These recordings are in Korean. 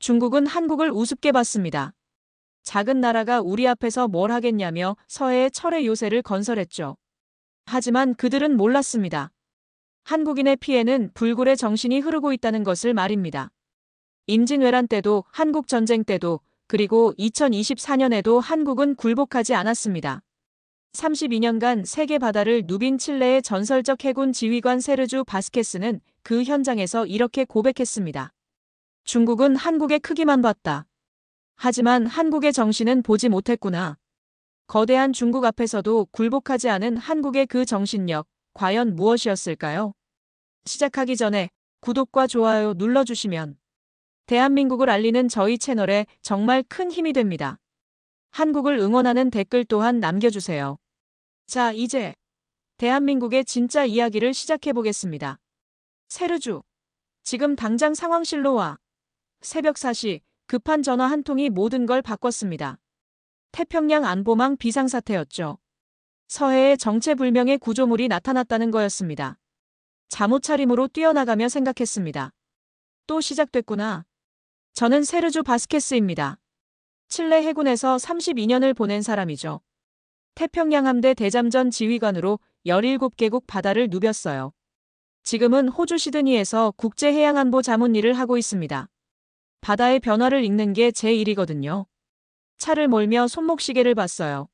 중국은 한국을 우습게 봤습니다. 작은 나라가 우리 앞에서 뭘 하겠냐며 서해에 철의 요새를 건설했죠. 하지만 그들은 몰랐습니다. 한국인의 피해는 불굴의 정신이 흐르고 있다는 것을 말입니다. 임진왜란 때도 한국 전쟁 때도 그리고 2024년에도 한국은 굴복하지 않았습니다. 32년간 세계 바다를 누빈 칠레의 전설적 해군 지휘관 세르주 바스케스는 그 현장에서 이렇게 고백했습니다. 중국은 한국의 크기만 봤다. 하지만 한국의 정신은 보지 못했구나. 거대한 중국 앞에서도 굴복하지 않은 한국의 그 정신력, 과연 무엇이었을까요? 시작하기 전에 구독과 좋아요 눌러주시면 대한민국을 알리는 저희 채널에 정말 큰 힘이 됩니다. 한국을 응원하는 댓글 또한 남겨주세요. 자, 이제 대한민국의 진짜 이야기를 시작해보겠습니다. 세르주, 지금 당장 상황실로 와. 새벽 4시 급한 전화 한 통이 모든 걸 바꿨습니다. 태평양 안보망 비상사태였죠. 서해에 정체불명의 구조물이 나타났다는 거였습니다. 잠옷차림으로 뛰어나가며 생각했습니다. 또 시작됐구나. 저는 세르주 바스케스입니다. 칠레 해군에서 32년을 보낸 사람이죠. 태평양 함대 대잠전 지휘관으로 17개국 바다를 누볐어요. 지금은 호주 시드니에서 국제해양안보 자문 일을 하고 있습니다. 바다의 변화를 읽는 게 제 일이거든요. 차를 몰며 손목시계를 봤어요.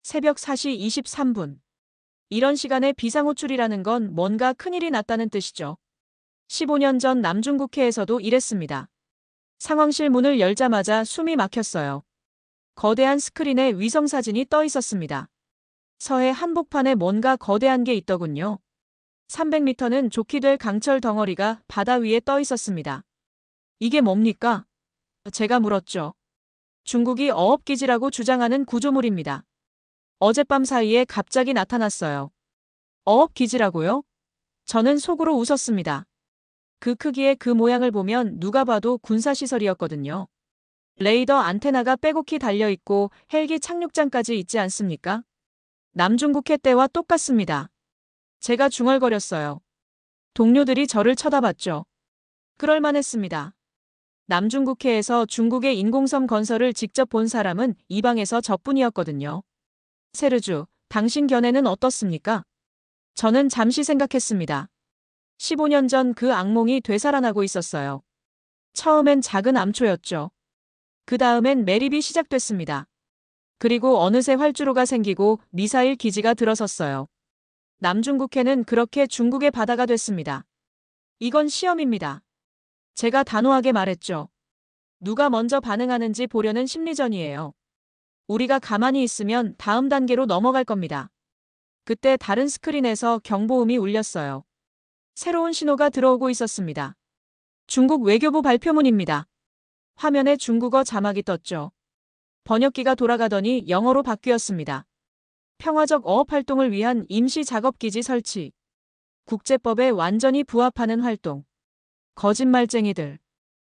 새벽 4시 23분. 이런 시간에 비상호출이라는 건 뭔가 큰일이 났다는 뜻이죠. 15년 전 남중국해에서도 이랬습니다. 상황실 문을 열자마자 숨이 막혔어요. 거대한 스크린에 위성사진이 떠 있었습니다. 서해 한복판에 뭔가 거대한 게 있더군요. 300m는 좋게 될 강철 덩어리가 바다 위에 떠 있었습니다. 이게 뭡니까? 제가 물었죠. 중국이 어업기지라고 주장하는 구조물입니다. 어젯밤 사이에 갑자기 나타났어요. 어업기지라고요? 저는 속으로 웃었습니다. 그 크기의 그 모양을 보면 누가 봐도 군사시설이었거든요. 레이더 안테나가 빼곡히 달려있고 헬기 착륙장까지 있지 않습니까? 남중국해 때와 똑같습니다. 제가 중얼거렸어요. 동료들이 저를 쳐다봤죠. 그럴만했습니다. 남중국해에서 중국의 인공섬 건설을 직접 본 사람은 이 방에서 저뿐이었거든요. 세르주, 당신 견해는 어떻습니까? 저는 잠시 생각했습니다. 15년 전 그 악몽이 되살아나고 있었어요. 처음엔 작은 암초였죠. 그 다음엔 매립이 시작됐습니다. 그리고 어느새 활주로가 생기고 미사일 기지가 들어섰어요. 남중국해는 그렇게 중국의 바다가 됐습니다. 이건 시험입니다. 제가 단호하게 말했죠. 누가 먼저 반응하는지 보려는 심리전이에요. 우리가 가만히 있으면 다음 단계로 넘어갈 겁니다. 그때 다른 스크린에서 경보음이 울렸어요. 새로운 신호가 들어오고 있었습니다. 중국 외교부 발표문입니다. 화면에 중국어 자막이 떴죠. 번역기가 돌아가더니 영어로 바뀌었습니다. 평화적 어업 활동을 위한 임시 작업기지 설치. 국제법에 완전히 부합하는 활동. 거짓말쟁이들.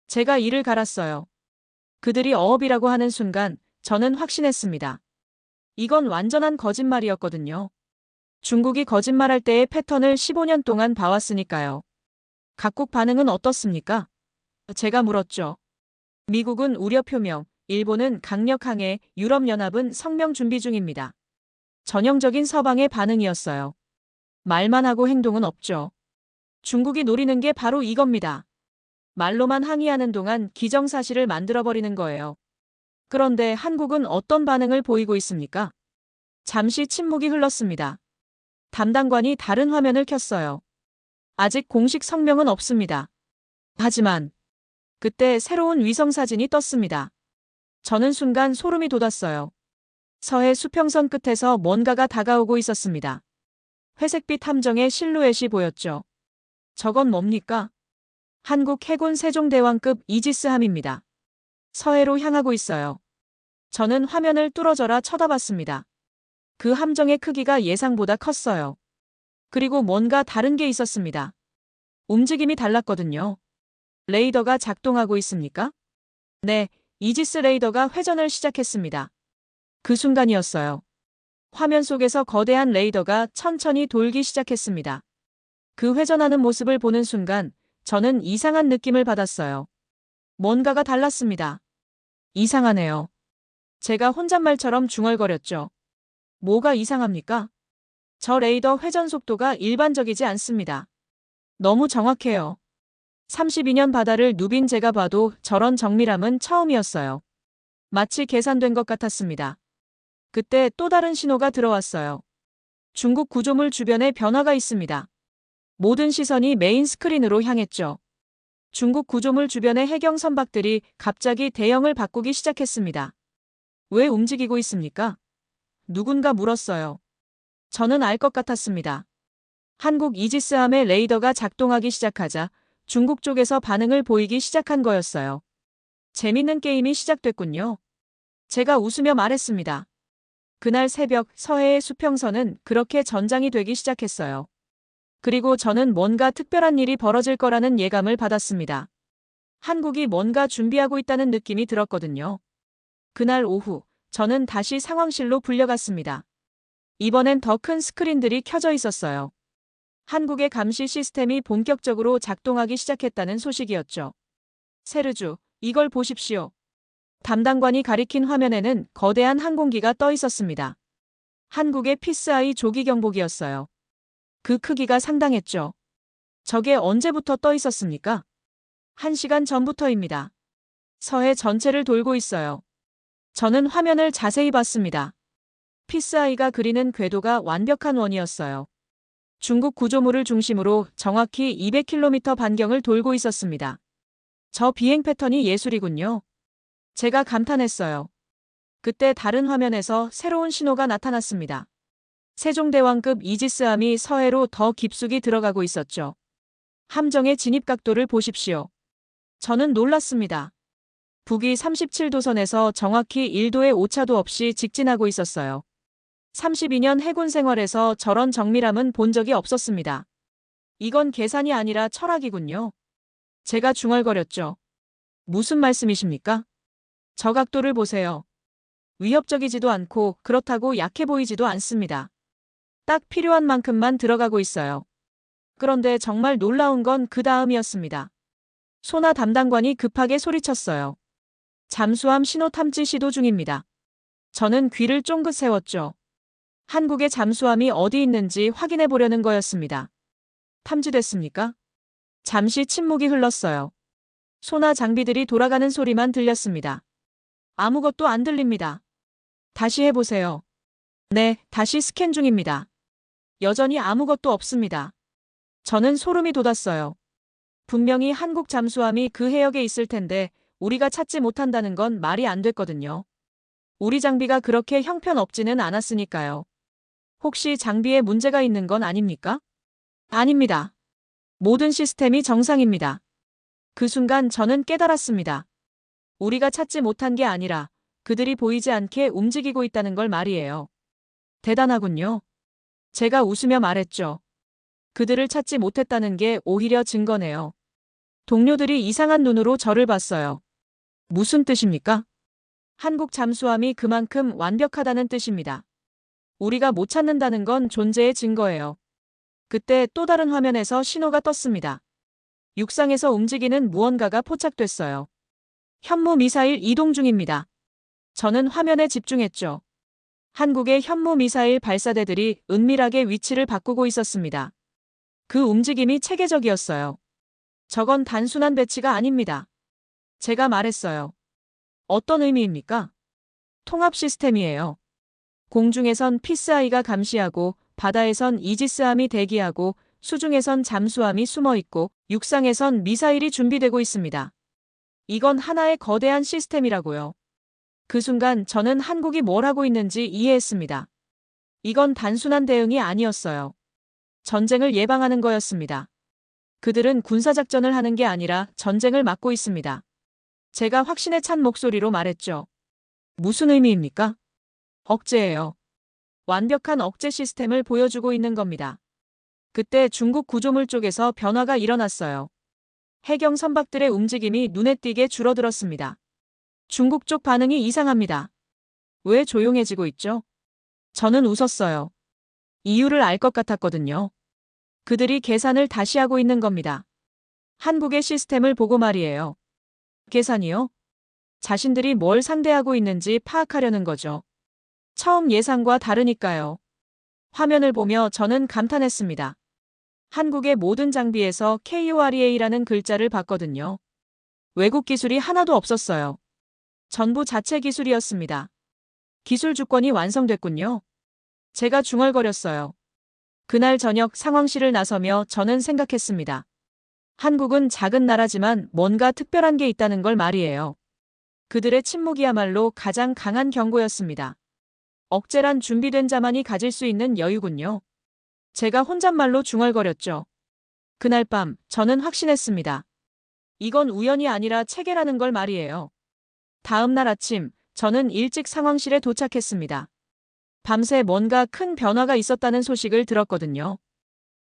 제가 이를 갈았어요. 그들이 어업이라고 하는 순간 저는 확신했습니다. 이건 완전한 거짓말이었거든요. 중국이 거짓말할 때의 패턴을 15년 동안 봐왔으니까요. 각국 반응은 어떻습니까? 제가 물었죠. 미국은 우려 표명, 일본은 강력 항해, 유럽연합은 성명 준비 중입니다. 전형적인 서방의 반응이었어요. 말만 하고 행동은 없죠. 중국이 노리는 게 바로 이겁니다. 말로만 항의하는 동안 기정사실을 만들어버리는 거예요. 그런데 한국은 어떤 반응을 보이고 있습니까? 잠시 침묵이 흘렀습니다. 담당관이 다른 화면을 켰어요. 아직 공식 성명은 없습니다. 하지만 그때 새로운 위성사진이 떴습니다. 저는 순간 소름이 돋았어요. 서해 수평선 끝에서 뭔가가 다가오고 있었습니다. 회색빛 함정의 실루엣이 보였죠. 저건 뭡니까? 한국 해군 세종대왕급 이지스함입니다. 서해로 향하고 있어요. 저는 화면을 뚫어져라 쳐다봤습니다. 그 함정의 크기가 예상보다 컸어요. 그리고 뭔가 다른 게 있었습니다. 움직임이 달랐거든요. 레이더가 작동하고 있습니까? 네, 이지스 레이더가 회전을 시작했습니다. 그 순간이었어요. 화면 속에서 거대한 레이더가 천천히 돌기 시작했습니다. 그 회전하는 모습을 보는 순간 저는 이상한 느낌을 받았어요. 뭔가가 달랐습니다. 이상하네요. 제가 혼잣말처럼 중얼거렸죠. 뭐가 이상합니까? 저 레이더 회전 속도가 일반적이지 않습니다. 너무 정확해요. 32년 바다를 누빈 제가 봐도 저런 정밀함은 처음이었어요. 마치 계산된 것 같았습니다. 그때 또 다른 신호가 들어왔어요. 중국 구조물 주변에 변화가 있습니다. 모든 시선이 메인 스크린으로 향했죠. 중국 구조물 주변의 해경 선박들이 갑자기 대형을 바꾸기 시작했습니다. 왜 움직이고 있습니까? 누군가 물었어요. 저는 알 것 같았습니다. 한국 이지스함의 레이더가 작동하기 시작하자 중국 쪽에서 반응을 보이기 시작한 거였어요. 재밌는 게임이 시작됐군요. 제가 웃으며 말했습니다. 그날 새벽 서해의 수평선은 그렇게 전장이 되기 시작했어요. 그리고 저는 뭔가 특별한 일이 벌어질 거라는 예감을 받았습니다. 한국이 뭔가 준비하고 있다는 느낌이 들었거든요. 그날 오후, 저는 다시 상황실로 불려갔습니다. 이번엔 더 큰 스크린들이 켜져 있었어요. 한국의 감시 시스템이 본격적으로 작동하기 시작했다는 소식이었죠. 세르주, 이걸 보십시오. 담당관이 가리킨 화면에는 거대한 항공기가 떠 있었습니다. 한국의 피스아이 조기 경보기였어요. 그 크기가 상당했죠. 저게 언제부터 떠 있었습니까? 1시간 전부터입니다. 서해 전체를 돌고 있어요. 저는 화면을 자세히 봤습니다. 피스아이가 그리는 궤도가 완벽한 원이었어요. 중국 구조물을 중심으로 정확히 200km 반경을 돌고 있었습니다. 저 비행 패턴이 예술이군요. 제가 감탄했어요. 그때 다른 화면에서 새로운 신호가 나타났습니다. 세종대왕급 이지스함이 서해로 더 깊숙이 들어가고 있었죠. 함정의 진입 각도를 보십시오. 저는 놀랐습니다. 북위 37도선에서 정확히 1도의 오차도 없이 직진하고 있었어요. 32년 해군 생활에서 저런 정밀함은 본 적이 없었습니다. 이건 계산이 아니라 철학이군요. 제가 중얼거렸죠. 무슨 말씀이십니까? 저 각도를 보세요. 위협적이지도 않고 그렇다고 약해 보이지도 않습니다. 딱 필요한 만큼만 들어가고 있어요. 그런데 정말 놀라운 건 그 다음이었습니다. 소나 담당관이 급하게 소리쳤어요. 잠수함 신호 탐지 시도 중입니다. 저는 귀를 쫑긋 세웠죠. 한국의 잠수함이 어디 있는지 확인해 보려는 거였습니다. 탐지됐습니까? 잠시 침묵이 흘렀어요. 소나 장비들이 돌아가는 소리만 들렸습니다. 아무것도 안 들립니다. 다시 해보세요. 네, 다시 스캔 중입니다. 여전히 아무것도 없습니다. 저는 소름이 돋았어요. 분명히 한국 잠수함이 그 해역에 있을 텐데 우리가 찾지 못한다는 건 말이 안 됐거든요. 우리 장비가 그렇게 형편없지는 않았으니까요. 혹시 장비에 문제가 있는 건 아닙니까? 아닙니다. 모든 시스템이 정상입니다. 그 순간 저는 깨달았습니다. 우리가 찾지 못한 게 아니라 그들이 보이지 않게 움직이고 있다는 걸 말이에요. 대단하군요. 제가 웃으며 말했죠. 그들을 찾지 못했다는 게 오히려 증거네요. 동료들이 이상한 눈으로 저를 봤어요. 무슨 뜻입니까? 한국 잠수함이 그만큼 완벽하다는 뜻입니다. 우리가 못 찾는다는 건 존재의 증거예요. 그때 또 다른 화면에서 신호가 떴습니다. 육상에서 움직이는 무언가가 포착됐어요. 현무 미사일 이동 중입니다. 저는 화면에 집중했죠. 한국의 현무 미사일 발사대들이 은밀하게 위치를 바꾸고 있었습니다. 그 움직임이 체계적이었어요. 저건 단순한 배치가 아닙니다. 제가 말했어요. 어떤 의미입니까? 통합 시스템이에요. 공중에선 피스아이가 감시하고 바다에선 이지스함이 대기하고 수중에선 잠수함이 숨어 있고 육상에선 미사일이 준비되고 있습니다. 이건 하나의 거대한 시스템이라고요. 그 순간 저는 한국이 뭘 하고 있는지 이해했습니다. 이건 단순한 대응이 아니었어요. 전쟁을 예방하는 거였습니다. 그들은 군사작전을 하는 게 아니라 전쟁을 막고 있습니다. 제가 확신에 찬 목소리로 말했죠. 무슨 의미입니까? 억제예요. 완벽한 억제 시스템을 보여주고 있는 겁니다. 그때 중국 구조물 쪽에서 변화가 일어났어요. 해경 선박들의 움직임이 눈에 띄게 줄어들었습니다. 중국 쪽 반응이 이상합니다. 왜 조용해지고 있죠? 저는 웃었어요. 이유를 알 것 같았거든요. 그들이 계산을 다시 하고 있는 겁니다. 한국의 시스템을 보고 말이에요. 계산이요? 자신들이 뭘 상대하고 있는지 파악하려는 거죠. 처음 예상과 다르니까요. 화면을 보며 저는 감탄했습니다. 한국의 모든 장비에서 KUREA라는 글자를 봤거든요. 외국 기술이 하나도 없었어요. 전부 자체 기술이었습니다. 기술 주권이 완성됐군요. 제가 중얼거렸어요. 그날 저녁 상황실을 나서며 저는 생각했습니다. 한국은 작은 나라지만 뭔가 특별한 게 있다는 걸 말이에요. 그들의 침묵이야말로 가장 강한 경고였습니다. 억제란 준비된 자만이 가질 수 있는 여유군요. 제가 혼잣말로 중얼거렸죠. 그날 밤 저는 확신했습니다. 이건 우연이 아니라 체계라는 걸 말이에요. 다음 날 아침 저는 일찍 상황실에 도착했습니다. 밤새 뭔가 큰 변화가 있었다는 소식을 들었거든요.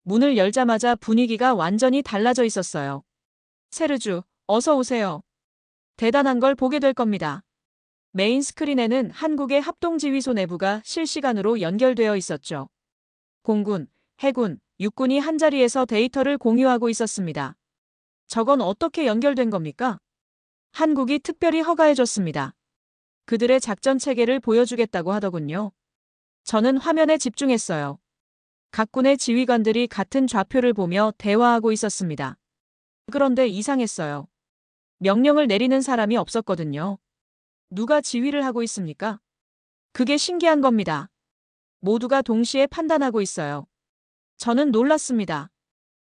문을 열자마자 분위기가 완전히 달라져 있었어요. 세르주, 어서 오세요. 대단한 걸 보게 될 겁니다. 메인 스크린에는 한국의 합동지휘소 내부가 실시간으로 연결되어 있었죠. 공군, 해군, 육군이 한자리에서 데이터를 공유하고 있었습니다. 저건 어떻게 연결된 겁니까? 한국이 특별히 허가해줬습니다. 그들의 작전 체계를 보여주겠다고 하더군요. 저는 화면에 집중했어요. 각 군의 지휘관들이 같은 좌표를 보며 대화하고 있었습니다. 그런데 이상했어요. 명령을 내리는 사람이 없었거든요. 누가 지휘를 하고 있습니까? 그게 신기한 겁니다. 모두가 동시에 판단하고 있어요. 저는 놀랐습니다.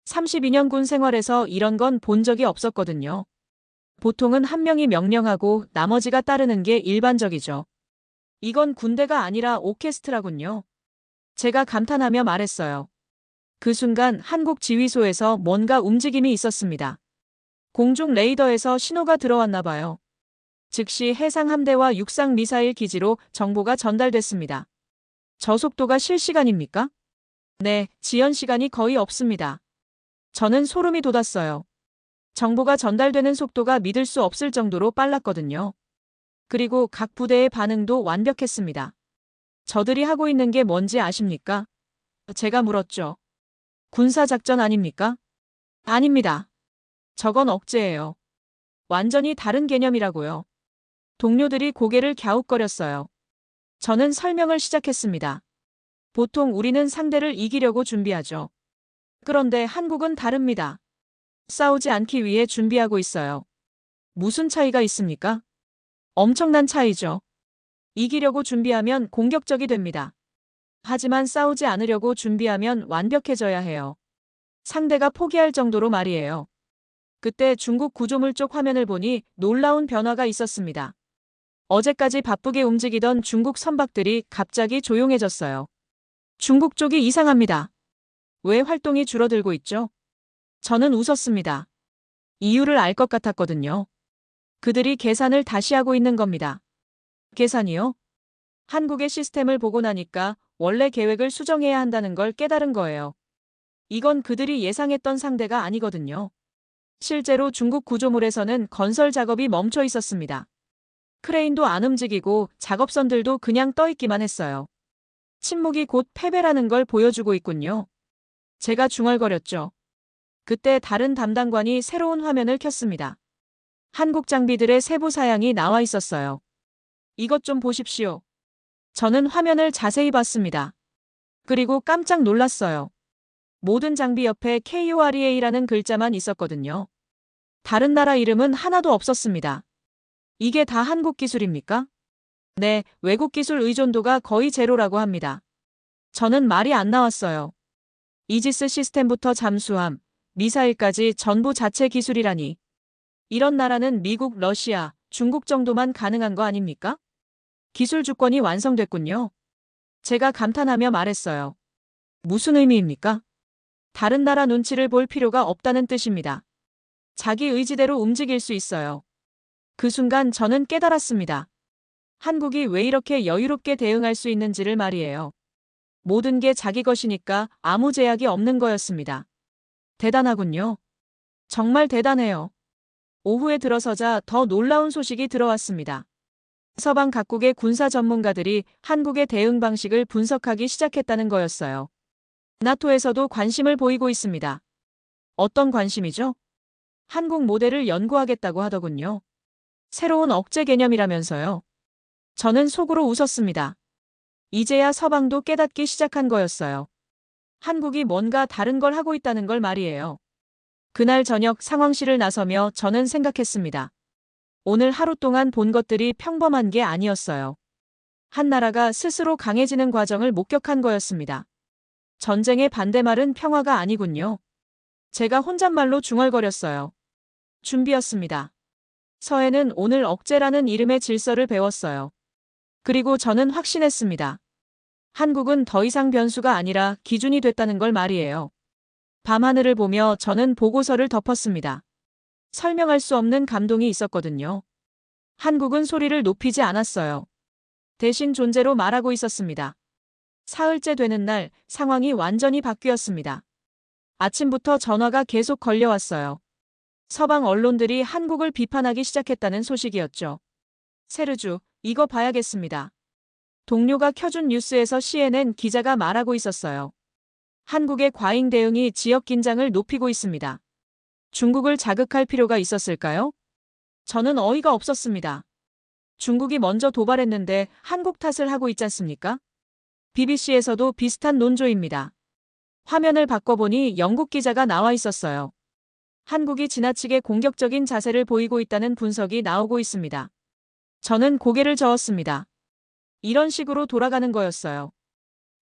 32년 군 생활에서 이런 건 본 적이 없었거든요. 보통은 한 명이 명령하고 나머지가 따르는 게 일반적이죠. 이건 군대가 아니라 오케스트라군요. 제가 감탄하며 말했어요. 그 순간 한국 지휘소에서 뭔가 움직임이 있었습니다. 공중 레이더에서 신호가 들어왔나 봐요. 즉시 해상 함대와 육상 미사일 기지로 정보가 전달됐습니다. 저 속도가 실시간입니까? 네, 지연 시간이 거의 없습니다. 저는 소름이 돋았어요. 정보가 전달되는 속도가 믿을 수 없을 정도로 빨랐거든요. 그리고 각 부대의 반응도 완벽했습니다. 저들이 하고 있는 게 뭔지 아십니까? 제가 물었죠. 군사작전 아닙니까? 아닙니다. 저건 억제예요. 완전히 다른 개념이라고요. 동료들이 고개를 갸웃거렸어요. 저는 설명을 시작했습니다. 보통 우리는 상대를 이기려고 준비하죠. 그런데 한국은 다릅니다. 싸우지 않기 위해 준비하고 있어요. 무슨 차이가 있습니까? 엄청난 차이죠. 이기려고 준비하면 공격적이 됩니다. 하지만 싸우지 않으려고 준비하면 완벽해져야 해요. 상대가 포기할 정도로 말이에요. 그때 중국 구조물 쪽 화면을 보니 놀라운 변화가 있었습니다. 어제까지 바쁘게 움직이던 중국 선박들이 갑자기 조용해졌어요. 중국 쪽이 이상합니다. 왜 활동이 줄어들고 있죠? 저는 웃었습니다. 이유를 알 것 같았거든요. 그들이 계산을 다시 하고 있는 겁니다. 계산이요? 한국의 시스템을 보고 나니까 원래 계획을 수정해야 한다는 걸 깨달은 거예요. 이건 그들이 예상했던 상대가 아니거든요. 실제로 중국 구조물에서는 건설 작업이 멈춰 있었습니다. 크레인도 안 움직이고 작업선들도 그냥 떠 있기만 했어요. 침묵이 곧 패배라는 걸 보여주고 있군요. 제가 중얼거렸죠. 그때 다른 담당관이 새로운 화면을 켰습니다. 한국 장비들의 세부 사양이 나와 있었어요. 이것 좀 보십시오. 저는 화면을 자세히 봤습니다. 그리고 깜짝 놀랐어요. 모든 장비 옆에 KUREA라는 글자만 있었거든요. 다른 나라 이름은 하나도 없었습니다. 이게 다 한국 기술입니까? 네, 외국 기술 의존도가 거의 제로라고 합니다. 저는 말이 안 나왔어요. 이지스 시스템부터 잠수함, 미사일까지 전부 자체 기술이라니. 이런 나라는 미국, 러시아, 중국 정도만 가능한 거 아닙니까? 기술 주권이 완성됐군요. 제가 감탄하며 말했어요. 무슨 의미입니까? 다른 나라 눈치를 볼 필요가 없다는 뜻입니다. 자기 의지대로 움직일 수 있어요. 그 순간 저는 깨달았습니다. 한국이 왜 이렇게 여유롭게 대응할 수 있는지를 말이에요. 모든 게 자기 것이니까 아무 제약이 없는 거였습니다. 대단하군요. 정말 대단해요. 오후에 들어서자 더 놀라운 소식이 들어왔습니다. 서방 각국의 군사 전문가들이 한국의 대응 방식을 분석하기 시작했다는 거였어요. 나토에서도 관심을 보이고 있습니다. 어떤 관심이죠? 한국 모델을 연구하겠다고 하더군요. 새로운 억제 개념이라면서요. 저는 속으로 웃었습니다. 이제야 서방도 깨닫기 시작한 거였어요. 한국이 뭔가 다른 걸 하고 있다는 걸 말이에요. 그날 저녁 상황실을 나서며 저는 생각했습니다. 오늘 하루 동안 본 것들이 평범한 게 아니었어요. 한 나라가 스스로 강해지는 과정을 목격한 거였습니다. 전쟁의 반대말은 평화가 아니군요. 제가 혼잣말로 중얼거렸어요. 준비였습니다. 서해는 오늘 억제라는 이름의 질서를 배웠어요. 그리고 저는 확신했습니다. 한국은 더 이상 변수가 아니라 기준이 됐다는 걸 말이에요. 밤하늘을 보며 저는 보고서를 덮었습니다. 설명할 수 없는 감동이 있었거든요. 한국은 소리를 높이지 않았어요. 대신 존재로 말하고 있었습니다. 사흘째 되는 날 상황이 완전히 바뀌었습니다. 아침부터 전화가 계속 걸려왔어요. 서방 언론들이 한국을 비판하기 시작했다는 소식이었죠. 세르주, 이거 봐야겠습니다. 동료가 켜준 뉴스에서 CNN 기자가 말하고 있었어요. 한국의 과잉 대응이 지역 긴장을 높이고 있습니다. 중국을 자극할 필요가 있었을까요? 저는 어이가 없었습니다. 중국이 먼저 도발했는데 한국 탓을 하고 있지 않습니까? BBC에서도 비슷한 논조입니다. 화면을 바꿔보니 영국 기자가 나와 있었어요. 한국이 지나치게 공격적인 자세를 보이고 있다는 분석이 나오고 있습니다. 저는 고개를 저었습니다. 이런 식으로 돌아가는 거였어요.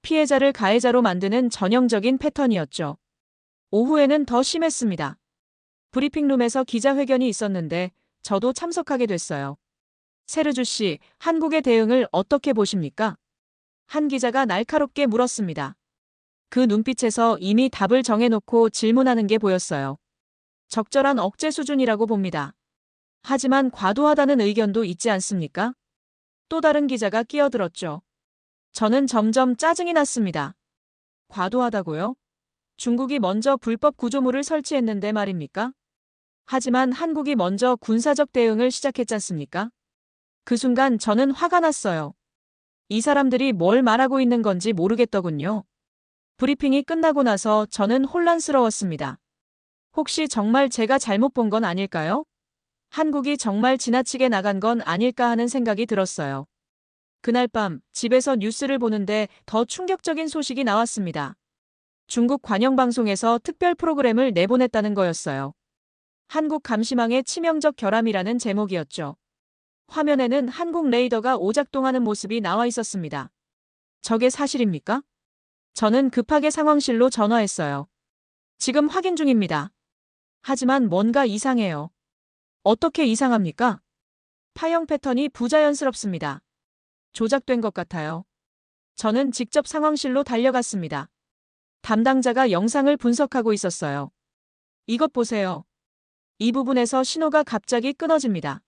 피해자를 가해자로 만드는 전형적인 패턴이었죠. 오후에는 더 심했습니다. 브리핑룸에서 기자회견이 있었는데 저도 참석하게 됐어요. 세르주 씨, 한국의 대응을 어떻게 보십니까? 한 기자가 날카롭게 물었습니다. 그 눈빛에서 이미 답을 정해놓고 질문하는 게 보였어요. 적절한 억제 수준이라고 봅니다. 하지만 과도하다는 의견도 있지 않습니까? 또 다른 기자가 끼어들었죠. 저는 점점 짜증이 났습니다. 과도하다고요? 중국이 먼저 불법 구조물을 설치했는데 말입니까? 하지만 한국이 먼저 군사적 대응을 시작했지 않습니까? 그 순간 저는 화가 났어요. 이 사람들이 뭘 말하고 있는 건지 모르겠더군요. 브리핑이 끝나고 나서 저는 혼란스러웠습니다. 혹시 정말 제가 잘못 본 건 아닐까요? 한국이 정말 지나치게 나간 건 아닐까 하는 생각이 들었어요. 그날 밤 집에서 뉴스를 보는데 더 충격적인 소식이 나왔습니다. 중국 관영방송에서 특별 프로그램을 내보냈다는 거였어요. 한국 감시망의 치명적 결함이라는 제목이었죠. 화면에는 한국 레이더가 오작동하는 모습이 나와 있었습니다. 저게 사실입니까? 저는 급하게 상황실로 전화했어요. 지금 확인 중입니다. 하지만 뭔가 이상해요. 어떻게 이상합니까? 파형 패턴이 부자연스럽습니다. 조작된 것 같아요. 저는 직접 상황실로 달려갔습니다. 담당자가 영상을 분석하고 있었어요. 이것 보세요. 이 부분에서 신호가 갑자기 끊어집니다.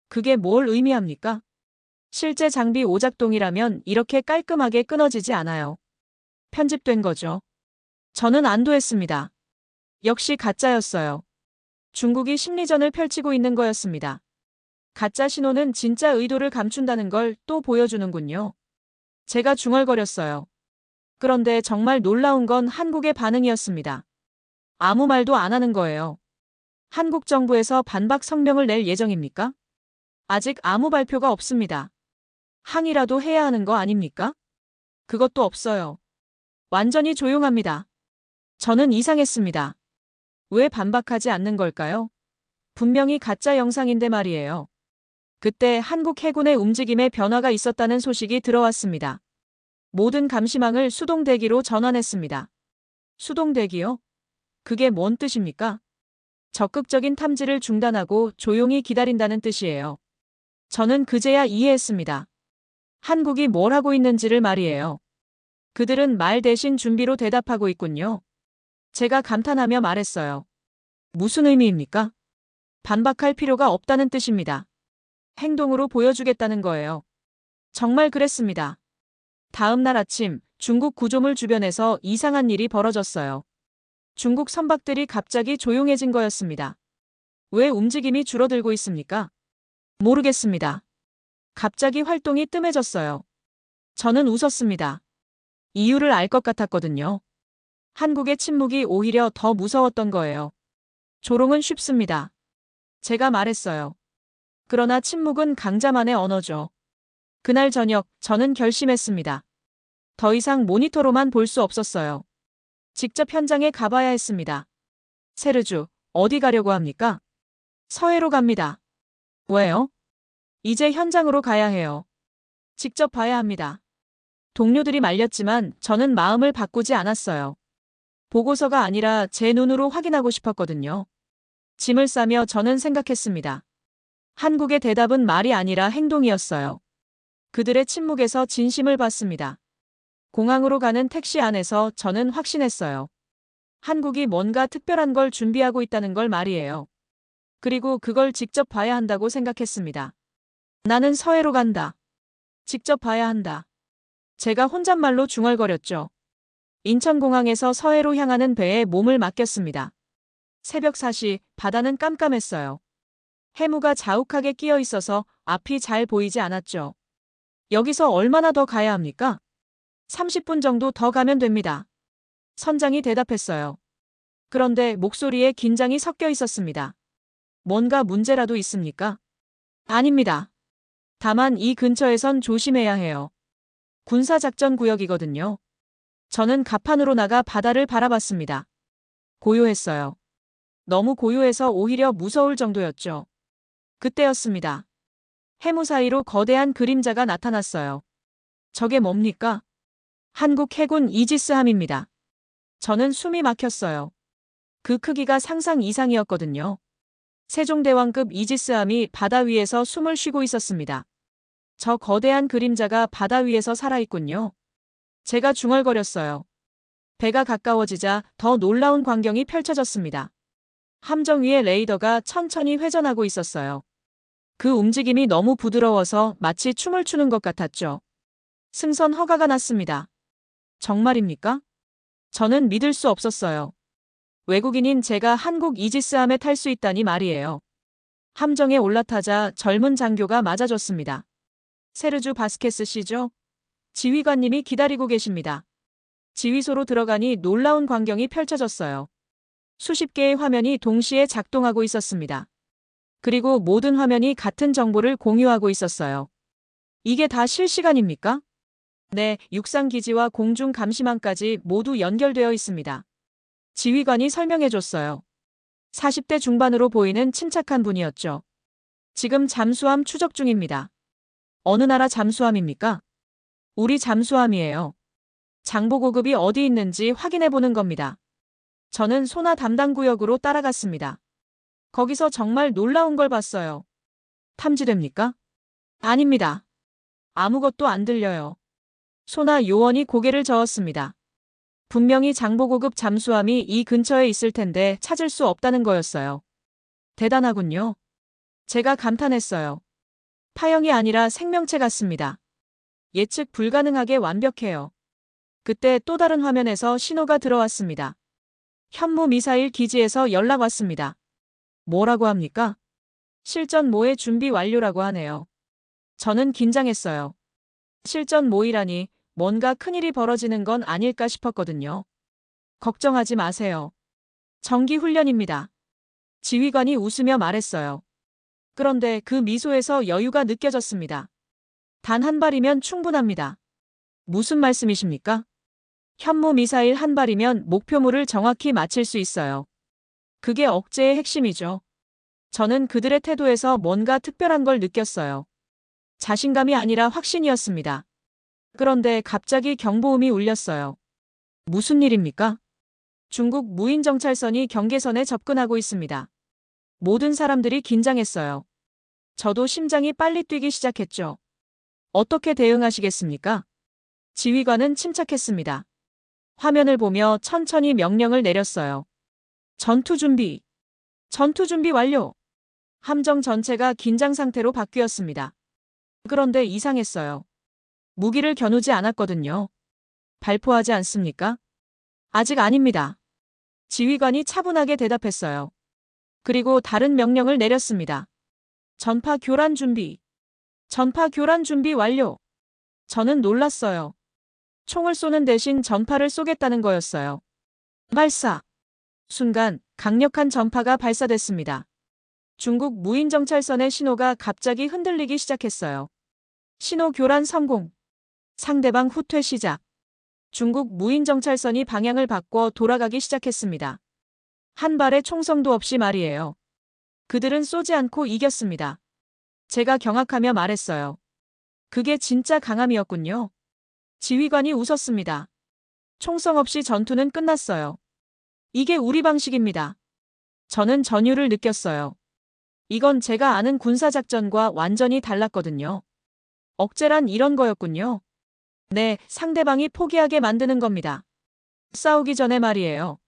그게 뭘 의미합니까? 실제 장비 오작동이라면 이렇게 깔끔하게 끊어지지 않아요. 편집된 거죠. 저는 안도했습니다. 역시 가짜였어요. 중국이 심리전을 펼치고 있는 거였습니다. 가짜 신호는 진짜 의도를 감춘다는 걸 또 보여주는군요. 제가 중얼거렸어요. 그런데 정말 놀라운 건 한국의 반응이었습니다. 아무 말도 안 하는 거예요. 한국 정부에서 반박 성명을 낼 예정입니까? 아직 아무 발표가 없습니다. 항의라도 해야 하는 거 아닙니까? 그것도 없어요. 완전히 조용합니다. 저는 이상했습니다. 왜 반박하지 않는 걸까요? 분명히 가짜 영상인데 말이에요. 그때 한국 해군의 움직임에 변화가 있었다는 소식이 들어왔습니다. 모든 감시망을 수동대기로 전환했습니다. 수동대기요? 그게 뭔 뜻입니까? 적극적인 탐지를 중단하고 조용히 기다린다는 뜻이에요. 저는 그제야 이해했습니다. 한국이 뭘 하고 있는지를 말이에요. 그들은 말 대신 준비로 대답하고 있군요. 제가 감탄하며 말했어요. 무슨 의미입니까? 반박할 필요가 없다는 뜻입니다. 행동으로 보여주겠다는 거예요. 정말 그랬습니다. 다음 날 아침 중국 구조물 주변에서 이상한 일이 벌어졌어요. 중국 선박들이 갑자기 조용해진 거였습니다. 왜 움직임이 줄어들고 있습니까? 모르겠습니다. 갑자기 활동이 뜸해졌어요. 저는 웃었습니다. 이유를 알 것 같았거든요. 한국의 침묵이 오히려 더 무서웠던 거예요. 조롱은 쉽습니다. 제가 말했어요. 그러나 침묵은 강자만의 언어죠. 그날 저녁 저는 결심했습니다. 더 이상 모니터로만 볼 수 없었어요. 직접 현장에 가봐야 했습니다. 세르주, 어디 가려고 합니까? 서해로 갑니다. 왜요? 이제 현장으로 가야 해요. 직접 봐야 합니다. 동료들이 말렸지만 저는 마음을 바꾸지 않았어요. 보고서가 아니라 제 눈으로 확인하고 싶었거든요. 짐을 싸며 저는 생각했습니다. 한국의 대답은 말이 아니라 행동이었어요. 그들의 침묵에서 진심을 봤습니다. 공항으로 가는 택시 안에서 저는 확신했어요. 한국이 뭔가 특별한 걸 준비하고 있다는 걸 말이에요. 그리고 그걸 직접 봐야 한다고 생각했습니다. 나는 서해로 간다. 직접 봐야 한다. 제가 혼잣말로 중얼거렸죠. 인천공항에서 서해로 향하는 배에 몸을 맡겼습니다. 새벽 4시, 바다는 깜깜했어요. 해무가 자욱하게 끼어 있어서 앞이 잘 보이지 않았죠. 여기서 얼마나 더 가야 합니까? 30분 정도 더 가면 됩니다. 선장이 대답했어요. 그런데 목소리에 긴장이 섞여 있었습니다. 뭔가 문제라도 있습니까? 아닙니다. 다만 이 근처에선 조심해야 해요. 군사작전 구역이거든요. 저는 갑판으로 나가 바다를 바라봤습니다. 고요했어요. 너무 고요해서 오히려 무서울 정도였죠. 그때였습니다. 해무 사이로 거대한 그림자가 나타났어요. 저게 뭡니까? 한국 해군 이지스함입니다. 저는 숨이 막혔어요. 그 크기가 상상 이상이었거든요. 세종대왕급 이지스함이 바다 위에서 숨을 쉬고 있었습니다. 저 거대한 그림자가 바다 위에서 살아있군요. 제가 중얼거렸어요. 배가 가까워지자 더 놀라운 광경이 펼쳐졌습니다. 함정 위의 레이더가 천천히 회전하고 있었어요. 그 움직임이 너무 부드러워서 마치 춤을 추는 것 같았죠. 승선 허가가 났습니다. 정말입니까? 저는 믿을 수 없었어요. 외국인인 제가 한국 이지스함에 탈 수 있다니 말이에요. 함정에 올라타자 젊은 장교가 맞아줬습니다. 세르주 바스케스 씨죠? 지휘관님이 기다리고 계십니다. 지휘소로 들어가니 놀라운 광경이 펼쳐졌어요. 수십 개의 화면이 동시에 작동하고 있었습니다. 그리고 모든 화면이 같은 정보를 공유하고 있었어요. 이게 다 실시간입니까? 네, 육상기지와 공중 감시망까지 모두 연결되어 있습니다. 지휘관이 설명해줬어요. 40대 중반으로 보이는 침착한 분이었죠. 지금 잠수함 추적 중입니다. 어느 나라 잠수함입니까? 우리 잠수함이에요. 장보고급이 어디 있는지 확인해보는 겁니다. 저는 소나 담당 구역으로 따라갔습니다. 거기서 정말 놀라운 걸 봤어요. 탐지됩니까? 아닙니다. 아무것도 안 들려요. 소나 요원이 고개를 저었습니다. 분명히 장보고급 잠수함이 이 근처에 있을 텐데 찾을 수 없다는 거였어요. 대단하군요. 제가 감탄했어요. 파형이 아니라 생명체 같습니다. 예측 불가능하게 완벽해요. 그때 또 다른 화면에서 신호가 들어왔습니다. 현무 미사일 기지에서 연락 왔습니다. 뭐라고 합니까? 실전 모의 준비 완료라고 하네요. 저는 긴장했어요. 실전 모의라니 뭔가 큰일이 벌어지는 건 아닐까 싶었거든요. 걱정하지 마세요. 정기 훈련입니다. 지휘관이 웃으며 말했어요. 그런데 그 미소에서 여유가 느껴졌습니다. 단 한 발이면 충분합니다. 무슨 말씀이십니까? 현무 미사일 한 발이면 목표물을 정확히 맞힐 수 있어요. 그게 억제의 핵심이죠. 저는 그들의 태도에서 뭔가 특별한 걸 느꼈어요. 자신감이 아니라 확신이었습니다. 그런데 갑자기 경보음이 울렸어요. 무슨 일입니까? 중국 무인 정찰선이 경계선에 접근하고 있습니다. 모든 사람들이 긴장했어요. 저도 심장이 빨리 뛰기 시작했죠. 어떻게 대응하시겠습니까? 지휘관은 침착했습니다. 화면을 보며 천천히 명령을 내렸어요. 전투 준비. 전투 준비 완료. 함정 전체가 긴장 상태로 바뀌었습니다. 그런데 이상했어요. 무기를 겨누지 않았거든요. 발포하지 않습니까? 아직 아닙니다. 지휘관이 차분하게 대답했어요. 그리고 다른 명령을 내렸습니다. 전파 교란 준비. 전파 교란 준비 완료. 저는 놀랐어요. 총을 쏘는 대신 전파를 쏘겠다는 거였어요. 발사. 순간 강력한 전파가 발사됐습니다. 중국 무인정찰선의 신호가 갑자기 흔들리기 시작했어요. 신호 교란 성공. 상대방 후퇴 시작. 중국 무인정찰선이 방향을 바꿔 돌아가기 시작했습니다. 한 발의 총성도 없이 말이에요. 그들은 쏘지 않고 이겼습니다. 제가 경악하며 말했어요. 그게 진짜 강함이었군요. 지휘관이 웃었습니다. 총성 없이 전투는 끝났어요. 이게 우리 방식입니다. 저는 전율을 느꼈어요. 이건 제가 아는 군사작전과 완전히 달랐거든요. 억제란 이런 거였군요. 네, 상대방이 포기하게 만드는 겁니다. 싸우기 전에 말이에요.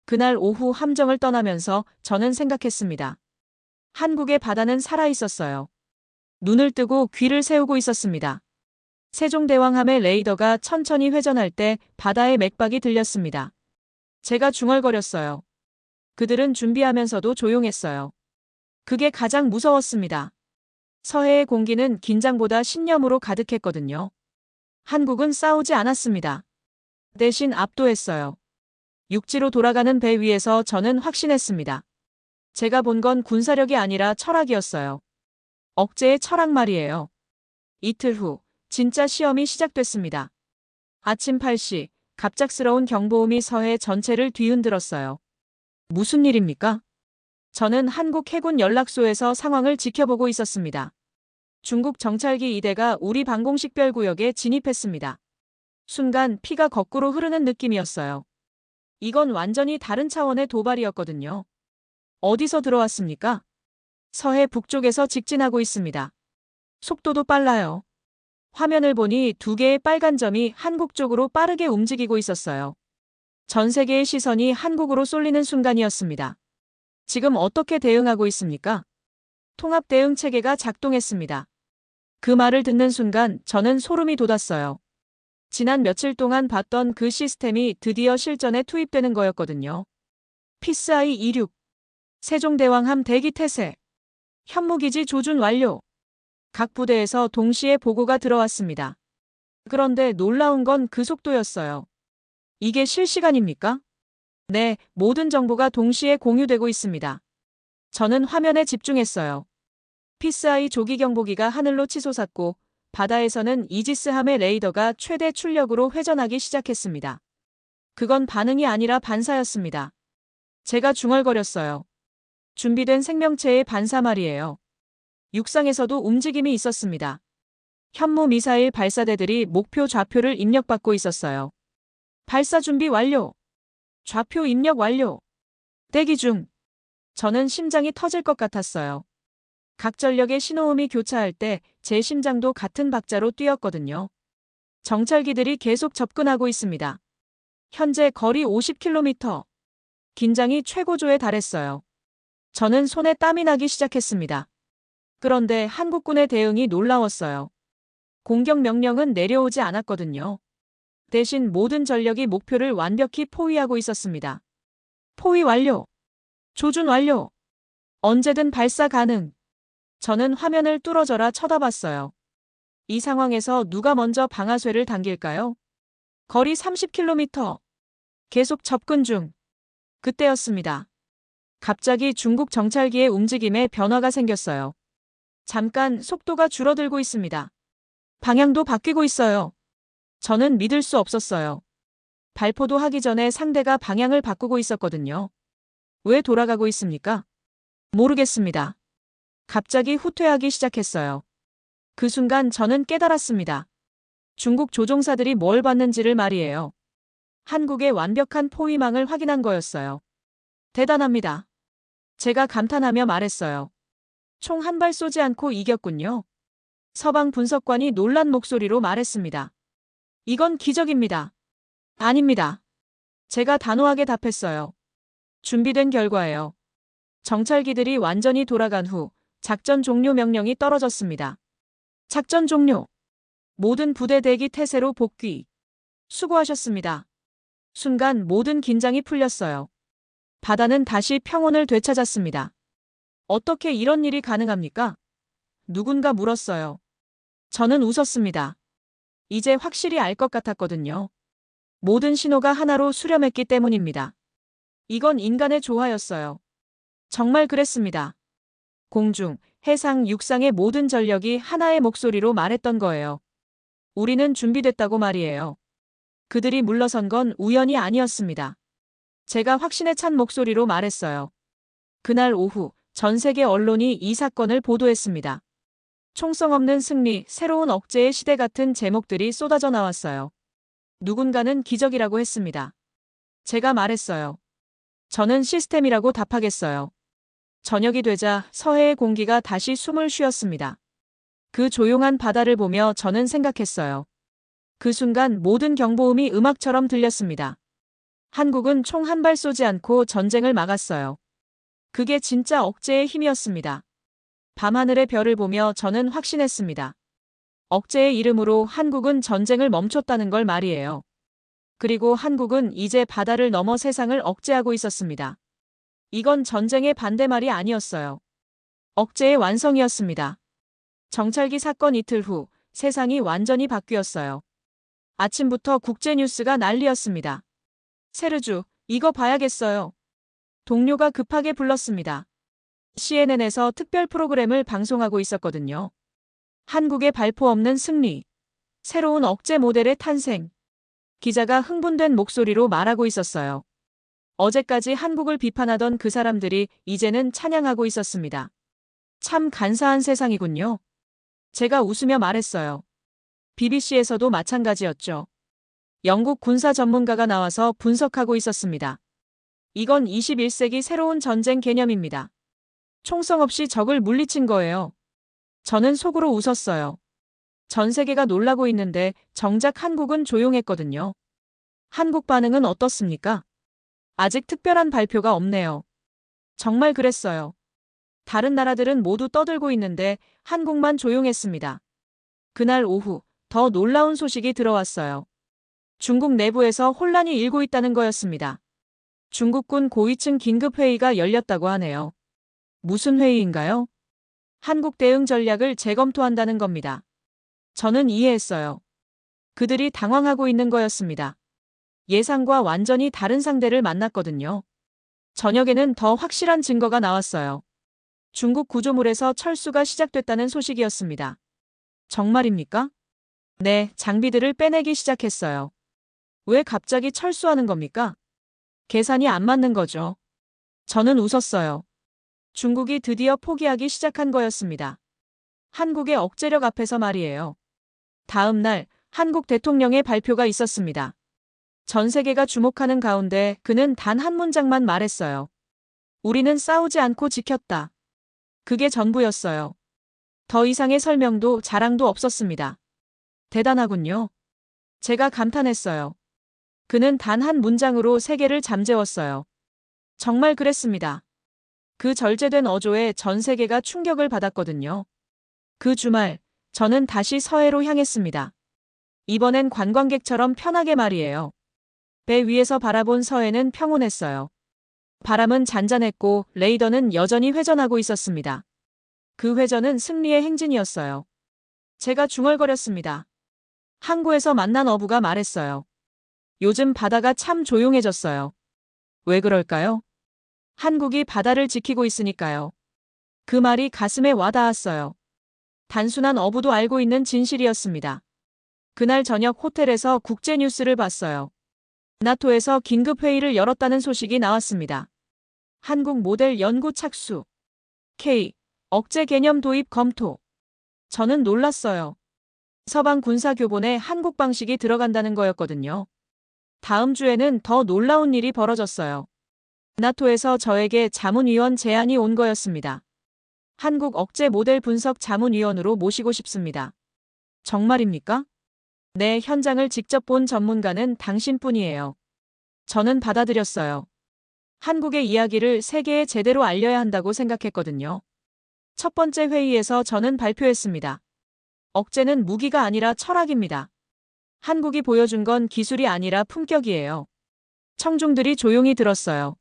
그날 오후 함정을 떠나면서 저는 생각했습니다. 한국의 바다는 살아있었어요. 눈을 뜨고 귀를 세우고 있었습니다. 세종대왕함의 레이더가 천천히 회전할 때 바다의 맥박이 들렸습니다. 제가 중얼거렸어요. 그들은 준비하면서도 조용했어요. 그게 가장 무서웠습니다. 서해의 공기는 긴장보다 신념으로 가득했거든요. 한국은 싸우지 않았습니다. 대신 압도했어요. 육지로 돌아가는 배 위에서 저는 확신했습니다. 제가 본 건 군사력이 아니라 철학이었어요. 억제의 철학 말이에요. 이틀 후, 진짜 시험이 시작됐습니다. 아침 8시, 갑작스러운 경보음이 서해 전체를 뒤흔들었어요. 무슨 일입니까? 저는 한국 해군 연락소에서 상황을 지켜보고 있었습니다. 중국 정찰기 2대가 우리 방공식별구역에 진입했습니다. 순간 피가 거꾸로 흐르는 느낌이었어요. 이건 완전히 다른 차원의 도발이었거든요. 어디서 들어왔습니까? 서해 북쪽에서 직진하고 있습니다. 속도도 빨라요. 화면을 보니 두 개의 빨간 점이 한국 쪽으로 빠르게 움직이고 있었어요. 전 세계의 시선이 한국으로 쏠리는 순간이었습니다. 지금 어떻게 대응하고 있습니까? 통합 대응 체계가 작동했습니다. 그 말을 듣는 순간 저는 소름이 돋았어요. 지난 며칠 동안 봤던 그 시스템이 드디어 실전에 투입되는 거였거든요. 피스아이 26. 세종대왕함 대기 태세. 현무기지 조준 완료. 각 부대에서 동시에 보고가 들어왔습니다. 그런데 놀라운 건 그 속도였어요. 이게 실시간입니까? 네, 모든 정보가 동시에 공유되고 있습니다. 저는 화면에 집중했어요. 피스아이 조기 경보기가 하늘로 치솟았고 바다에서는 이지스함의 레이더가 최대 출력으로 회전하기 시작했습니다. 그건 반응이 아니라 반사였습니다. 제가 중얼거렸어요. 준비된 생명체의 반사 말이에요. 육상에서도 움직임이 있었습니다. 현무 미사일 발사대들이 목표 좌표를 입력받고 있었어요. 발사 준비 완료. 좌표 입력 완료. 대기 중. 저는 심장이 터질 것 같았어요. 각 전력의 신호음이 교차할 때 제 심장도 같은 박자로 뛰었거든요. 정찰기들이 계속 접근하고 있습니다. 현재 거리 50km. 긴장이 최고조에 달했어요. 저는 손에 땀이 나기 시작했습니다. 그런데 한국군의 대응이 놀라웠어요. 공격 명령은 내려오지 않았거든요. 대신 모든 전력이 목표를 완벽히 포위하고 있었습니다. 포위 완료. 조준 완료. 언제든 발사 가능. 저는 화면을 뚫어져라 쳐다봤어요. 이 상황에서 누가 먼저 방아쇠를 당길까요? 거리 30km. 계속 접근 중. 그때였습니다. 갑자기 중국 정찰기의 움직임에 변화가 생겼어요. 잠깐 속도가 줄어들고 있습니다. 방향도 바뀌고 있어요. 저는 믿을 수 없었어요. 발포도 하기 전에 상대가 방향을 바꾸고 있었거든요. 왜 돌아가고 있습니까? 모르겠습니다. 갑자기 후퇴하기 시작했어요. 그 순간 저는 깨달았습니다. 중국 조종사들이 뭘 봤는지를 말이에요. 한국의 완벽한 포위망을 확인한 거였어요. 대단합니다. 제가 감탄하며 말했어요. 총 한 발 쏘지 않고 이겼군요. 서방 분석관이 놀란 목소리로 말했습니다. 이건 기적입니다. 아닙니다. 제가 단호하게 답했어요. 준비된 결과예요. 정찰기들이 완전히 돌아간 후 작전 종료 명령이 떨어졌습니다. 작전 종료. 모든 부대 대기 태세로 복귀. 수고하셨습니다. 순간 모든 긴장이 풀렸어요. 바다는 다시 평온을 되찾았습니다. 어떻게 이런 일이 가능합니까? 누군가 물었어요. 저는 웃었습니다. 이제 확실히 알 것 같았거든요. 모든 신호가 하나로 수렴했기 때문입니다. 이건 인간의 조화였어요. 정말 그랬습니다. 공중, 해상, 육상의 모든 전력이 하나의 목소리로 말했던 거예요. 우리는 준비됐다고 말이에요. 그들이 물러선 건 우연이 아니었습니다. 제가 확신에 찬 목소리로 말했어요. 그날 오후 전 세계 언론이 이 사건을 보도했습니다. 총성 없는 승리, 새로운 억제의 시대 같은 제목들이 쏟아져 나왔어요. 누군가는 기적이라고 했습니다. 제가 말했어요. 저는 시스템이라고 답하겠어요. 저녁이 되자 서해의 공기가 다시 숨을 쉬었습니다. 그 조용한 바다를 보며 저는 생각했어요. 그 순간 모든 경보음이 음악처럼 들렸습니다. 한국은 총 한 발 쏘지 않고 전쟁을 막았어요. 그게 진짜 억제의 힘이었습니다. 밤하늘의 별을 보며 저는 확신했습니다. 억제의 이름으로 한국은 전쟁을 멈췄다는 걸 말이에요. 그리고 한국은 이제 바다를 넘어 세상을 억제하고 있었습니다. 이건 전쟁의 반대말이 아니었어요. 억제의 완성이었습니다. 정찰기 사건 이틀 후 세상이 완전히 바뀌었어요. 아침부터 국제뉴스가 난리였습니다. 세르주, 이거 봐야겠어요. 동료가 급하게 불렀습니다. CNN에서 특별 프로그램을 방송하고 있었거든요. 한국의 발포 없는 승리. 새로운 억제 모델의 탄생. 기자가 흥분된 목소리로 말하고 있었어요. 어제까지 한국을 비판하던 그 사람들이 이제는 찬양하고 있었습니다. 참 간사한 세상이군요. 제가 웃으며 말했어요. BBC에서도 마찬가지였죠. 영국 군사 전문가가 나와서 분석하고 있었습니다. 이건 21세기 새로운 전쟁 개념입니다. 총성 없이 적을 물리친 거예요. 저는 속으로 웃었어요. 전 세계가 놀라고 있는데 정작 한국은 조용했거든요. 한국 반응은 어떻습니까? 아직 특별한 발표가 없네요. 정말 그랬어요. 다른 나라들은 모두 떠들고 있는데 한국만 조용했습니다. 그날 오후 더 놀라운 소식이 들어왔어요. 중국 내부에서 혼란이 일고 있다는 거였습니다. 중국군 고위층 긴급회의가 열렸다고 하네요. 무슨 회의인가요? 한국 대응 전략을 재검토한다는 겁니다. 저는 이해했어요. 그들이 당황하고 있는 거였습니다. 예상과 완전히 다른 상대를 만났거든요. 저녁에는 더 확실한 증거가 나왔어요. 중국 구조물에서 철수가 시작됐다는 소식이었습니다. 정말입니까? 네, 장비들을 빼내기 시작했어요. 왜 갑자기 철수하는 겁니까? 계산이 안 맞는 거죠. 저는 웃었어요. 중국이 드디어 포기하기 시작한 거였습니다. 한국의 억제력 앞에서 말이에요. 다음 날 한국 대통령의 발표가 있었습니다. 전 세계가 주목하는 가운데 그는 단 한 문장만 말했어요. 우리는 싸우지 않고 지켰다. 그게 전부였어요. 더 이상의 설명도 자랑도 없었습니다. 대단하군요. 제가 감탄했어요. 그는 단 한 문장으로 세계를 잠재웠어요. 정말 그랬습니다. 그 절제된 어조에 전 세계가 충격을 받았거든요. 그 주말, 저는 다시 서해로 향했습니다. 이번엔 관광객처럼 편하게 말이에요. 배 위에서 바라본 서해는 평온했어요. 바람은 잔잔했고 레이더는 여전히 회전하고 있었습니다. 그 회전은 승리의 행진이었어요. 제가 중얼거렸습니다. 항구에서 만난 어부가 말했어요. 요즘 바다가 참 조용해졌어요. 왜 그럴까요? 한국이 바다를 지키고 있으니까요. 그 말이 가슴에 와닿았어요. 단순한 어부도 알고 있는 진실이었습니다. 그날 저녁 호텔에서 국제뉴스를 봤어요. 나토에서 긴급회의를 열었다는 소식이 나왔습니다. 한국 모델 연구 착수. K. 억제 개념 도입 검토. 저는 놀랐어요. 서방 군사교본에 한국 방식이 들어간다는 거였거든요. 다음 주에는 더 놀라운 일이 벌어졌어요. 나토에서 저에게 자문위원 제안이 온 거였습니다. 한국 억제 모델 분석 자문위원으로 모시고 싶습니다. 정말입니까? 네, 현장을 직접 본 전문가는 당신뿐이에요. 저는 받아들였어요. 한국의 이야기를 세계에 제대로 알려야 한다고 생각했거든요. 첫 번째 회의에서 저는 발표했습니다. 억제는 무기가 아니라 철학입니다. 한국이 보여준 건 기술이 아니라 품격이에요. 청중들이 조용히 들었어요.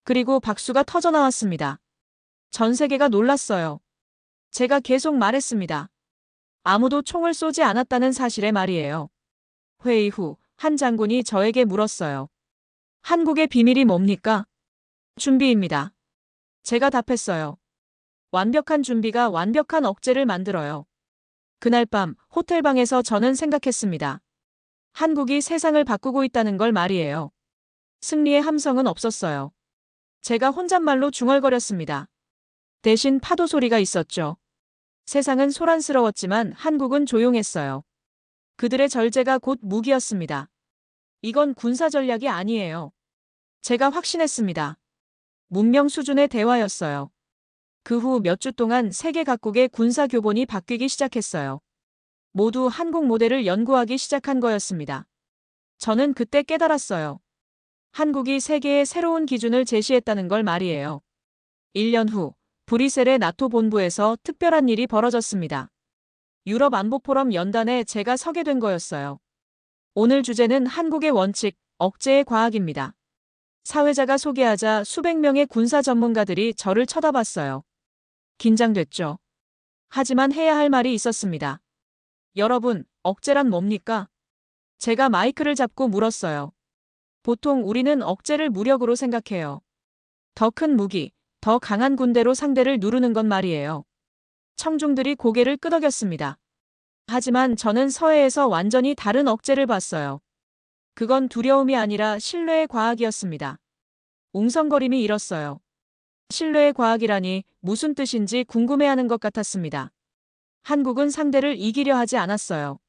그리고 박수가 터져나왔습니다. 전 세계가 놀랐어요. 제가 계속 말했습니다. 아무도 총을 쏘지 않았다는 사실에 말이에요. 회의 후 한 장군이 저에게 물었어요. 한국의 비밀이 뭡니까? 준비입니다. 제가 답했어요. 완벽한 준비가 완벽한 억제를 만들어요. 그날 밤 호텔방에서 저는 생각했습니다. 한국이 세상을 바꾸고 있다는 걸 말이에요. 승리의 함성은 없었어요. 제가 혼잣말로 중얼거렸습니다. 대신 파도 소리가 있었죠. 세상은 소란스러웠지만 한국은 조용했어요. 그들의 절제가 곧 무기였습니다. 이건 군사 전략이 아니에요. 제가 확신했습니다. 문명 수준의 대화였어요. 그 후 몇 주 동안 세계 각국의 군사 교본이 바뀌기 시작했어요. 모두 한국 모델을 연구하기 시작한 거였습니다. 저는 그때 깨달았어요. 한국이 세계의 새로운 기준을 제시했다는 걸 말이에요. 1년 후 브뤼셀의 나토 본부에서 특별한 일이 벌어졌습니다. 유럽 안보포럼 연단에 제가 서게 된 거였어요. 오늘 주제는 한국의 원칙, 억제의 과학입니다. 사회자가 소개하자 수백 명의 군사 전문가들이 저를 쳐다봤어요. 긴장됐죠. 하지만 해야 할 말이 있었습니다. 여러분, 억제란 뭡니까? 제가 마이크를 잡고 물었어요. 보통 우리는 억제를 무력으로 생각해요. 더 큰 무기, 더 강한 군대로 상대를 누르는 건 말이에요. 청중들이 고개를 끄덕였습니다. 하지만 저는 서해에서 완전히 다른 억제를 봤어요. 그건 두려움이 아니라 신뢰의 과학이었습니다. 웅성거림이 일었어요. 신뢰의 과학이라니 무슨 뜻인지 궁금해하는 것 같았습니다. 한국은 상대를 이기려 하지 않았어요.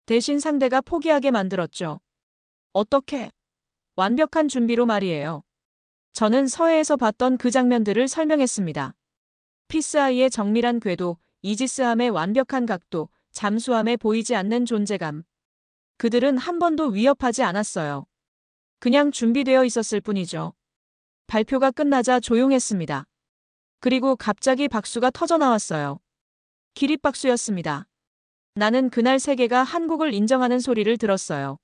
대신 상대가 포기하게 만들었죠. 어떻게? 완벽한 준비로 말이에요. 저는 서해에서 봤던 그 장면들을 설명했습니다. 피스아이의 정밀한 궤도, 이지스함의 완벽한 각도, 잠수함에 보이지 않는 존재감. 그들은 한 번도 위협하지 않았어요. 그냥 준비되어 있었을 뿐이죠. 발표가 끝나자 조용했습니다. 그리고 갑자기 박수가 터져 나왔어요. 기립박수였습니다. 나는 그날 세계가 한국을 인정하는 소리를 들었어요.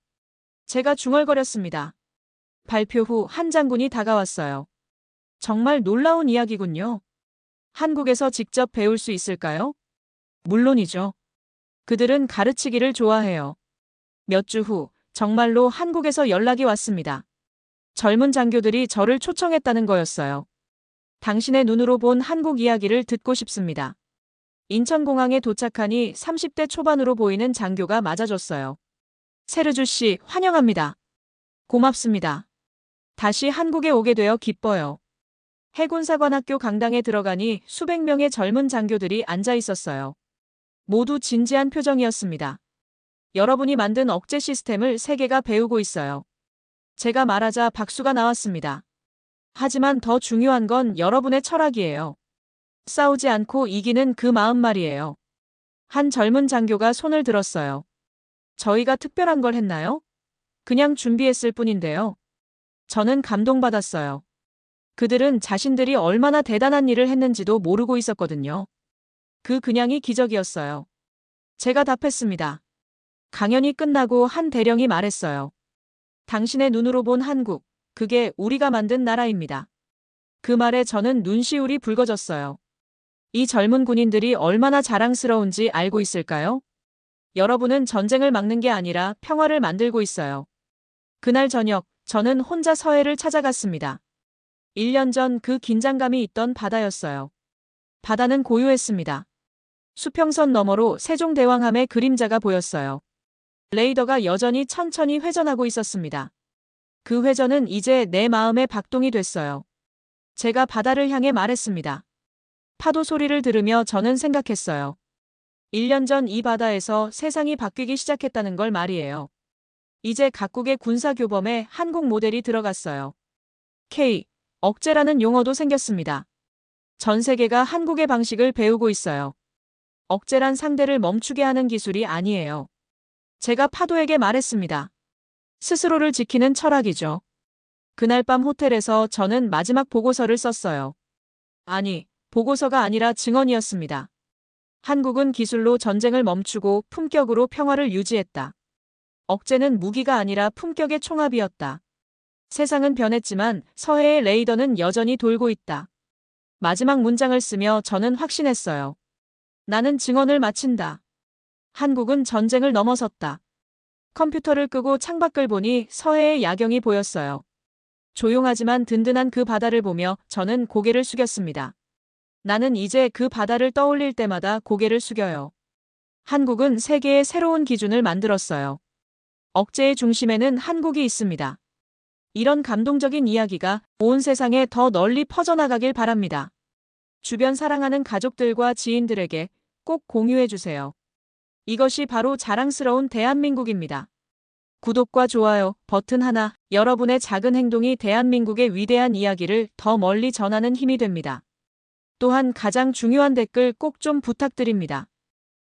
제가 중얼거렸습니다. 발표 후 한 장군이 다가왔어요. 정말 놀라운 이야기군요. 한국에서 직접 배울 수 있을까요? 물론이죠. 그들은 가르치기를 좋아해요. 몇 주 후 정말로 한국에서 연락이 왔습니다. 젊은 장교들이 저를 초청했다는 거였어요. 당신의 눈으로 본 한국 이야기를 듣고 싶습니다. 인천공항에 도착하니 30대 초반으로 보이는 장교가 맞아줬어요. 세르주 씨, 환영합니다. 고맙습니다. 다시 한국에 오게 되어 기뻐요. 해군사관학교 강당에 들어가니 수백 명의 젊은 장교들이 앉아 있었어요. 모두 진지한 표정이었습니다. 여러분이 만든 억제 시스템을 세계가 배우고 있어요. 제가 말하자 박수가 나왔습니다. 하지만 더 중요한 건 여러분의 철학이에요. 싸우지 않고 이기는 그 마음 말이에요. 한 젊은 장교가 손을 들었어요. 저희가 특별한 걸 했나요? 그냥 준비했을 뿐인데요. 저는 감동받았어요. 그들은 자신들이 얼마나 대단한 일을 했는지도 모르고 있었거든요. 그냥이 기적이었어요. 제가 답했습니다. 강연이 끝나고 한 대령이 말했어요. 당신의 눈으로 본 한국, 그게 우리가 만든 나라입니다. 그 말에 저는 눈시울이 붉어졌어요. 이 젊은 군인들이 얼마나 자랑스러운지 알고 있을까요? 여러분은 전쟁을 막는 게 아니라 평화를 만들고 있어요. 그날 저녁, 저는 혼자 서해를 찾아갔습니다. 1년 전 그 긴장감이 있던 바다였어요. 바다는 고요했습니다. 수평선 너머로 세종대왕함의 그림자가 보였어요. 레이더가 여전히 천천히 회전하고 있었습니다. 그 회전은 이제 내 마음의 박동이 됐어요. 제가 바다를 향해 말했습니다. 파도 소리를 들으며 저는 생각했어요. 1년 전 이 바다에서 세상이 바뀌기 시작했다는 걸 말이에요. 이제 각국의 군사교범에 한국 모델이 들어갔어요. K, 억제라는 용어도 생겼습니다. 전 세계가 한국의 방식을 배우고 있어요. 억제란 상대를 멈추게 하는 기술이 아니에요. 제가 파도에게 말했습니다. 스스로를 지키는 철학이죠. 그날 밤 호텔에서 저는 마지막 보고서를 썼어요. 아니, 보고서가 아니라 증언이었습니다. 한국은 기술로 전쟁을 멈추고 품격으로 평화를 유지했다. 억제는 무기가 아니라 품격의 총합이었다. 세상은 변했지만 서해의 레이더는 여전히 돌고 있다. 마지막 문장을 쓰며 저는 확신했어요. 나는 증언을 마친다. 한국은 전쟁을 넘어섰다. 컴퓨터를 끄고 창밖을 보니 서해의 야경이 보였어요. 조용하지만 든든한 그 바다를 보며 저는 고개를 숙였습니다. 나는 이제 그 바다를 떠올릴 때마다 고개를 숙여요. 한국은 세계의 새로운 기준을 만들었어요. 억제의 중심에는 한국이 있습니다. 이런 감동적인 이야기가 온 세상에 더 널리 퍼져나가길 바랍니다. 주변 사랑하는 가족들과 지인들에게 꼭 공유해 주세요. 이것이 바로 자랑스러운 대한민국입니다. 구독과 좋아요 버튼 하나, 여러분의 작은 행동이 대한민국의 위대한 이야기를 더 멀리 전하는 힘이 됩니다. 또한 가장 중요한 댓글 꼭 좀 부탁드립니다.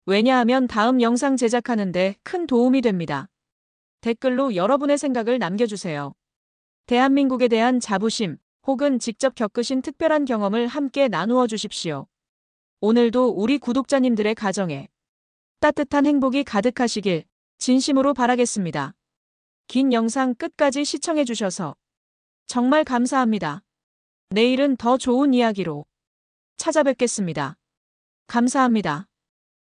왜냐하면 다음 영상 제작하는데 큰 도움이 됩니다. 댓글로 여러분의 생각을 남겨주세요. 대한민국에 대한 자부심 혹은 직접 겪으신 특별한 경험을 함께 나누어 주십시오. 오늘도 우리 구독자님들의 가정에 따뜻한 행복이 가득하시길 진심으로 바라겠습니다. 긴 영상 끝까지 시청해 주셔서 정말 감사합니다. 내일은 더 좋은 이야기로 찾아뵙겠습니다. 감사합니다.